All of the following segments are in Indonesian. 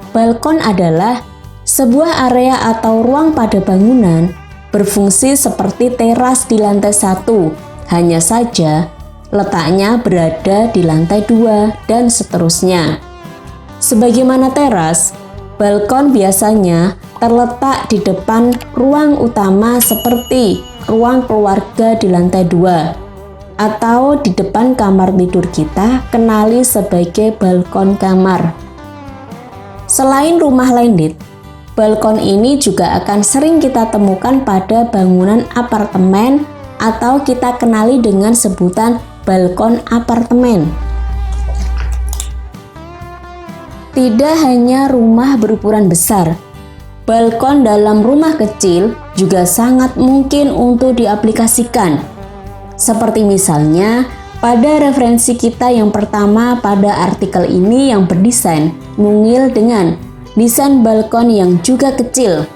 Balkon adalah sebuah area atau ruang pada bangunan berfungsi seperti teras di lantai 1, hanya saja letaknya berada di lantai 2 dan seterusnya. Sebagaimana teras, balkon biasanya terletak di depan ruang utama seperti ruang keluarga di lantai 2 atau di depan kamar tidur kita, kenali sebagai balkon kamar. Selain rumah landed, balkon ini juga akan sering kita temukan pada bangunan apartemen atau kita kenali dengan sebutan balkon apartemen. Tidak hanya rumah berukuran besar, balkon dalam rumah kecil juga sangat mungkin untuk diaplikasikan. Seperti misalnya pada referensi kita yang pertama pada artikel ini yang berdesain mungil dengan desain balkon yang juga kecil.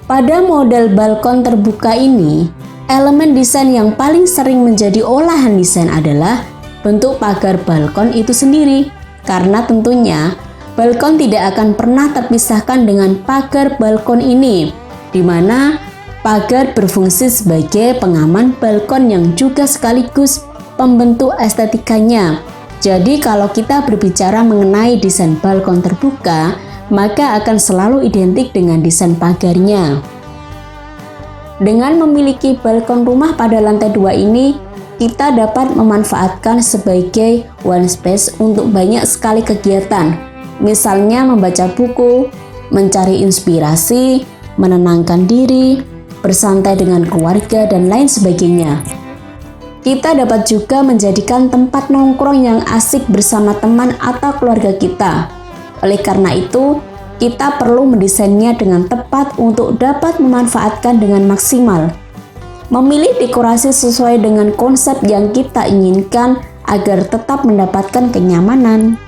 Pada model balkon terbuka ini, elemen desain yang paling sering menjadi olahan desain adalah bentuk pagar balkon itu sendiri, karena tentunya balkon tidak akan pernah terpisahkan dengan pagar balkon ini, di mana pagar berfungsi sebagai pengaman balkon yang juga sekaligus pembentuk estetikanya. Jadi kalau kita berbicara mengenai desain balkon terbuka, maka akan selalu identik dengan desain pagarnya. Dengan memiliki balkon rumah pada lantai 2 ini, kita dapat memanfaatkan sebagai one space untuk banyak sekali kegiatan. Misalnya membaca buku, mencari inspirasi, menenangkan diri, bersantai dengan keluarga, dan lain sebagainya. Kita dapat juga menjadikan tempat nongkrong yang asik bersama teman atau keluarga kita. Oleh karena itu, kita perlu mendesainnya dengan tepat untuk dapat memanfaatkan dengan maksimal. Memilih dekorasi sesuai dengan konsep yang kita inginkan agar tetap mendapatkan kenyamanan.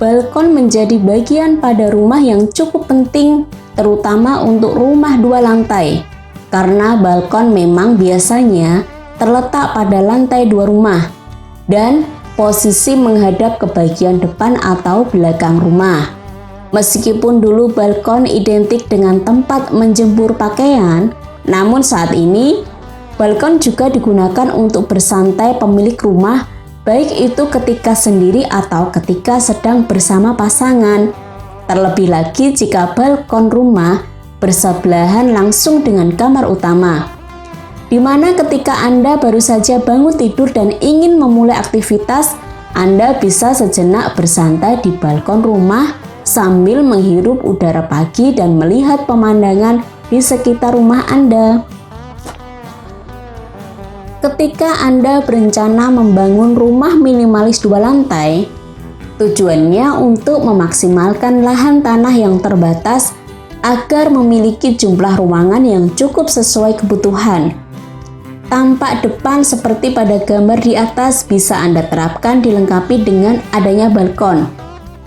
Balkon menjadi bagian pada rumah yang cukup penting, terutama untuk rumah 2 lantai, karena balkon memang biasanya terletak pada lantai 2 rumah dan posisi menghadap ke bagian depan atau belakang rumah. Meskipun dulu balkon identik dengan tempat menjemur pakaian, namun saat ini balkon juga digunakan untuk bersantai pemilik rumah, baik itu ketika sendiri atau ketika sedang bersama pasangan. Terlebih lagi jika balkon rumah bersebelahan langsung dengan kamar utama, di mana ketika Anda baru saja bangun tidur dan ingin memulai aktivitas, Anda bisa sejenak bersantai di balkon rumah sambil menghirup udara pagi dan melihat pemandangan di sekitar rumah Anda. Ketika Anda berencana membangun rumah minimalis 2 lantai, tujuannya untuk memaksimalkan lahan tanah yang terbatas agar memiliki jumlah ruangan yang cukup sesuai kebutuhan. Tampak depan seperti pada gambar di atas bisa Anda terapkan dilengkapi dengan adanya balkon.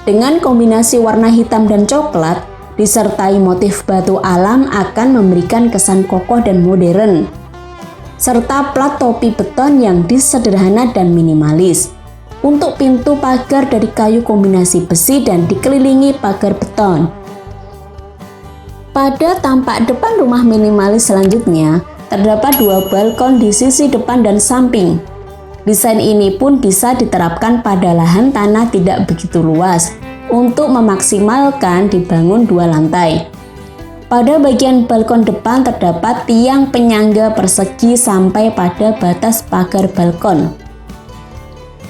Dengan kombinasi warna hitam dan coklat, disertai motif batu alam akan memberikan kesan kokoh dan modern. Serta plat topi beton yang sederhana dan minimalis. Untuk pintu pagar dari kayu kombinasi besi dan dikelilingi pagar beton. Pada tampak depan rumah minimalis selanjutnya, terdapat 2 balkon di sisi depan dan samping. Desain ini pun bisa diterapkan pada lahan tanah tidak begitu luas untuk memaksimalkan dibangun 2 lantai. Pada bagian balkon depan terdapat tiang penyangga persegi sampai pada batas pagar balkon.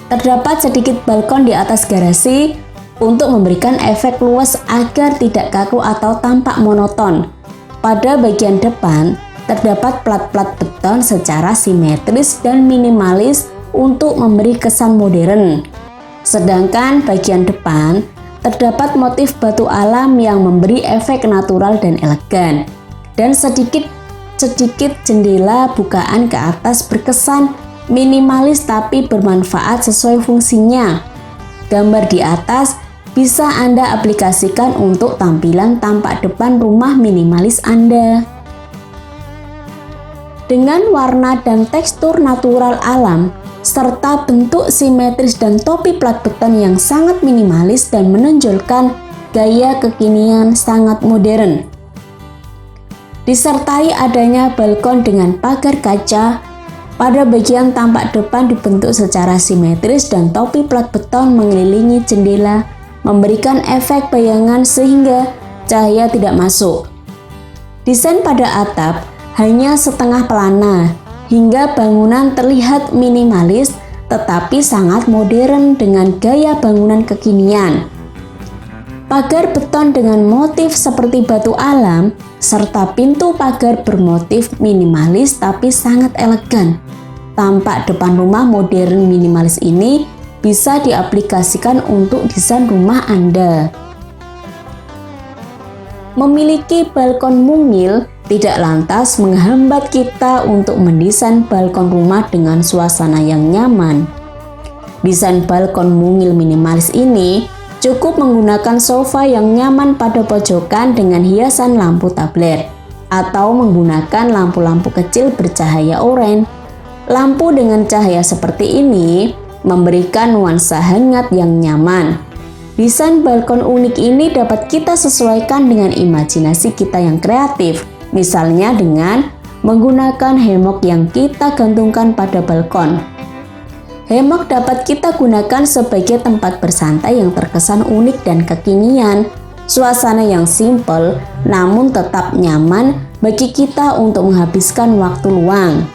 Terdapat sedikit balkon di atas garasi untuk memberikan efek luas agar tidak kaku atau tampak monoton. Pada bagian depan, terdapat plat-plat beton secara simetris dan minimalis untuk memberi kesan modern. Sedangkan bagian depan, terdapat motif batu alam yang memberi efek natural dan elegan. Dan sedikit jendela bukaan ke atas berkesan minimalis tapi bermanfaat sesuai fungsinya. Gambar di atas bisa Anda aplikasikan untuk tampilan tampak depan rumah minimalis Anda. Dengan warna dan tekstur natural alam, serta bentuk simetris dan topi plat beton yang sangat minimalis dan menonjolkan gaya kekinian sangat modern. Disertai adanya balkon dengan pagar kaca, pada bagian tampak depan dibentuk secara simetris dan topi plat beton mengelilingi jendela, memberikan efek bayangan sehingga cahaya tidak masuk. Desain pada atap hanya setengah pelana, hingga bangunan terlihat minimalis tetapi sangat modern dengan gaya bangunan kekinian. Pagar beton dengan motif seperti batu alam, serta pintu pagar bermotif minimalis tapi sangat elegan. Tampak depan rumah modern minimalis ini bisa diaplikasikan untuk desain rumah Anda. Memiliki balkon mungil tidak lantas menghambat kita untuk mendesain balkon rumah dengan suasana yang nyaman. Desain balkon mungil minimalis ini cukup menggunakan sofa yang nyaman pada pojokan dengan hiasan lampu tablet, atau menggunakan lampu-lampu kecil bercahaya oranye. Lampu dengan cahaya seperti ini memberikan nuansa hangat yang nyaman. Desain balkon unik ini dapat kita sesuaikan dengan imajinasi kita yang kreatif, misalnya dengan menggunakan hemok yang kita gantungkan pada balkon. Hemok dapat kita gunakan sebagai tempat bersantai yang terkesan unik dan kekinian. Suasana yang simpel namun tetap nyaman bagi kita untuk menghabiskan waktu luang.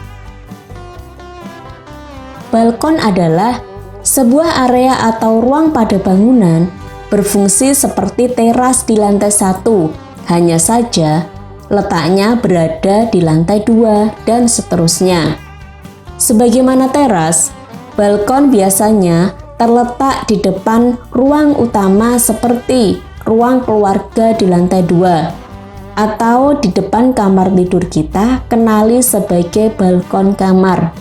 Balkon adalah sebuah area atau ruang pada bangunan berfungsi seperti teras di lantai 1, hanya saja letaknya berada di lantai 2 dan seterusnya. Sebagaimana teras, balkon biasanya terletak di depan ruang utama seperti ruang keluarga di lantai 2 atau di depan kamar tidur kita, kenali sebagai balkon kamar.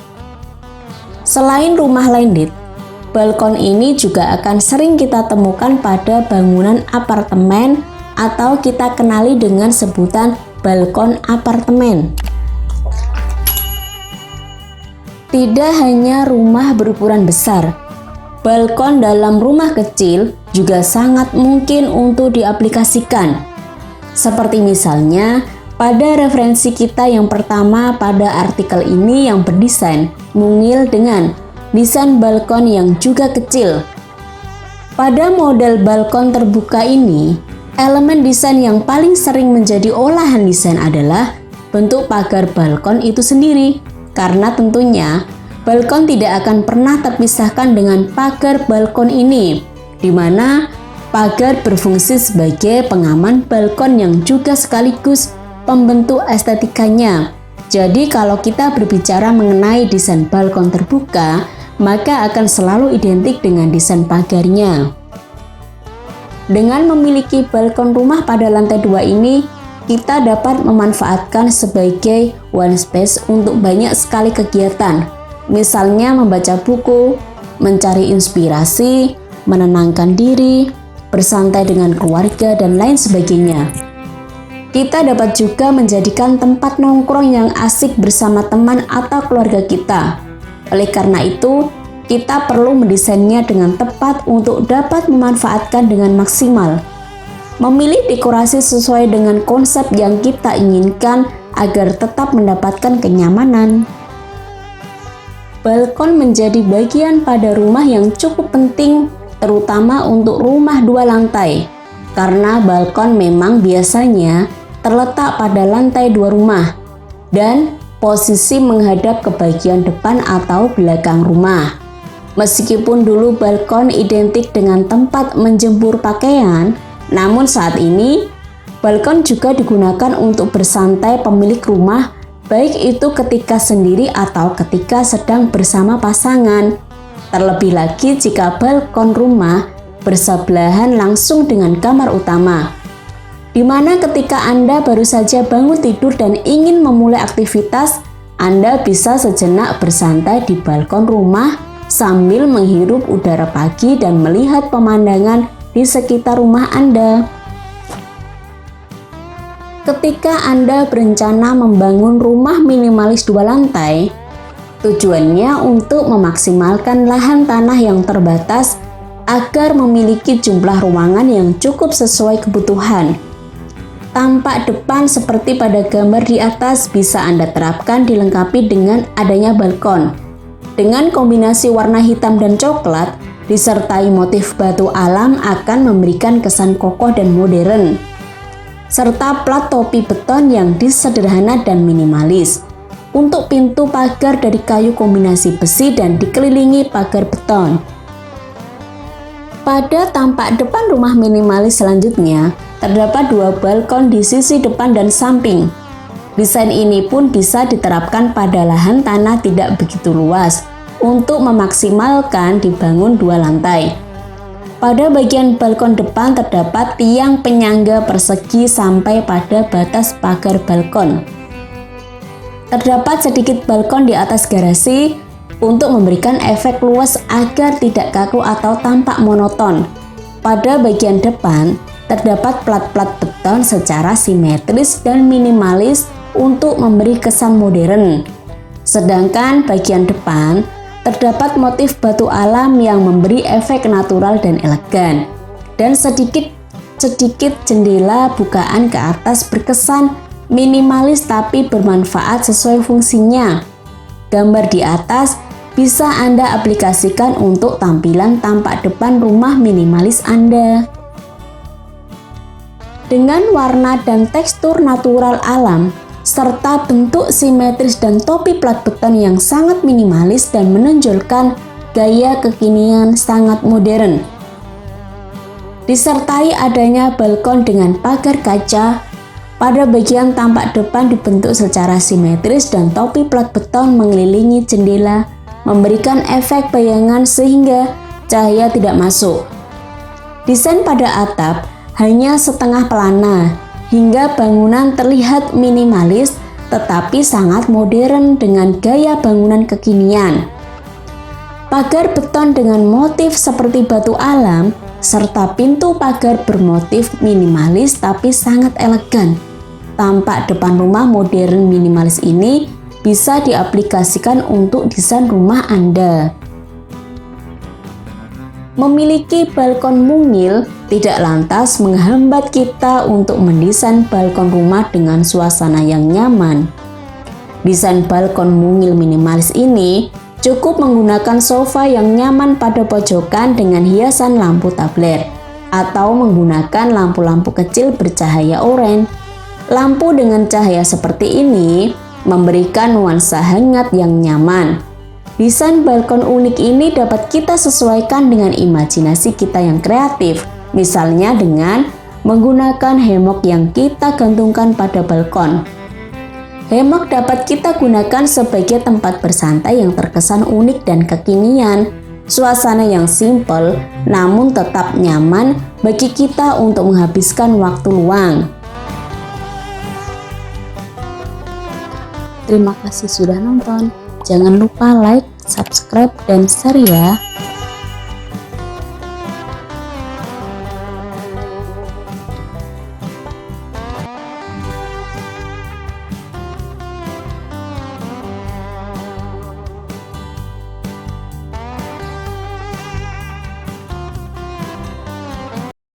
Selain rumah landed, balkon ini juga akan sering kita temukan pada bangunan apartemen atau kita kenali dengan sebutan balkon apartemen. Tidak hanya rumah berukuran besar, balkon dalam rumah kecil juga sangat mungkin untuk diaplikasikan. Seperti misalnya pada referensi kita yang pertama pada artikel ini yang berdesain mungil dengan desain balkon yang juga kecil. Pada model balkon terbuka ini, elemen desain yang paling sering menjadi olahan desain adalah bentuk pagar balkon itu sendiri, karena tentunya balkon tidak akan pernah terpisahkan dengan pagar balkon ini, di mana pagar berfungsi sebagai pengaman balkon yang juga sekaligus pembentuk estetikanya. Jadi kalau kita berbicara mengenai desain balkon terbuka, maka akan selalu identik dengan desain pagarnya. Dengan memiliki balkon rumah pada lantai 2 ini, kita dapat memanfaatkan sebagai one space untuk banyak sekali kegiatan. Misalnya membaca buku, mencari inspirasi, menenangkan diri, bersantai dengan keluarga, dan lain sebagainya. Kita dapat juga menjadikan tempat nongkrong yang asik bersama teman atau keluarga kita. Oleh karena itu, kita perlu mendesainnya dengan tepat untuk dapat memanfaatkan dengan maksimal. Memilih dekorasi sesuai dengan konsep yang kita inginkan agar tetap mendapatkan kenyamanan. Balkon menjadi bagian pada rumah yang cukup penting, terutama untuk rumah 2 lantai. Karena balkon memang biasanya terletak pada lantai 2 rumah dan posisi menghadap ke bagian depan atau belakang rumah. Meskipun dulu balkon identik dengan tempat menjemur pakaian, namun saat ini balkon juga digunakan untuk bersantai pemilik rumah, baik itu ketika sendiri atau ketika sedang bersama pasangan. Terlebih lagi jika balkon rumah bersebelahan langsung dengan kamar utama, di mana ketika Anda baru saja bangun tidur dan ingin memulai aktivitas, Anda bisa sejenak bersantai di balkon rumah sambil menghirup udara pagi dan melihat pemandangan di sekitar rumah Anda. Ketika Anda berencana membangun rumah minimalis 2 lantai, Tujuannya untuk memaksimalkan lahan tanah yang terbatas agar memiliki jumlah ruangan yang cukup sesuai kebutuhan. Tampak depan seperti pada gambar di atas bisa Anda terapkan dilengkapi dengan adanya balkon. Dengan kombinasi warna hitam dan coklat, disertai motif batu alam akan memberikan kesan kokoh dan modern. Serta plat topi beton yang sederhana dan minimalis. Untuk pintu pagar dari kayu kombinasi besi dan dikelilingi pagar beton. Pada tampak depan rumah minimalis selanjutnya, terdapat dua balkon di sisi depan dan samping. Desain ini pun bisa diterapkan pada lahan tanah tidak begitu luas untuk memaksimalkan dibangun dua lantai. Pada bagian balkon depan terdapat tiang penyangga persegi sampai pada batas pagar balkon. Terdapat sedikit balkon di atas garasi untuk memberikan efek luas agar tidak kaku atau tampak monoton. Pada bagian depan, terdapat plat-plat beton secara simetris dan minimalis untuk memberi kesan modern. Sedangkan bagian depan, terdapat motif batu alam yang memberi efek natural dan elegan. Dan sedikit jendela bukaan ke atas berkesan minimalis tapi bermanfaat sesuai fungsinya. Gambar di atas bisa Anda aplikasikan untuk tampilan tampak depan rumah minimalis Anda. Dengan warna dan tekstur natural alam, serta bentuk simetris dan topi plat beton yang sangat minimalis dan menonjolkan gaya kekinian sangat modern. Disertai adanya balkon dengan pagar kaca, pada bagian tampak depan dibentuk secara simetris dan topi plat beton mengelilingi jendela, memberikan efek bayangan sehingga cahaya tidak masuk. Desain pada atap hanya setengah pelana, hingga bangunan terlihat minimalis tetapi sangat modern dengan gaya bangunan kekinian. Pagar beton dengan motif seperti batu alam, serta pintu pagar bermotif minimalis tapi sangat elegan. Tampak depan rumah modern minimalis ini bisa diaplikasikan untuk desain rumah Anda. Memiliki balkon mungil tidak lantas menghambat kita untuk mendesain balkon rumah dengan suasana yang nyaman. Desain balkon mungil minimalis ini cukup menggunakan sofa yang nyaman pada pojokan dengan hiasan lampu tablet, atau menggunakan lampu-lampu kecil bercahaya oranye. Lampu dengan cahaya seperti ini memberikan nuansa hangat yang nyaman. Desain balkon unik ini dapat kita sesuaikan dengan imajinasi kita yang kreatif, misalnya dengan menggunakan hemok yang kita gantungkan pada balkon. Hemok dapat kita gunakan sebagai tempat bersantai yang terkesan unik dan kekinian. Suasana yang simpel namun tetap nyaman bagi kita untuk menghabiskan waktu luang. Terima kasih sudah nonton. Jangan lupa like, subscribe, dan share ya.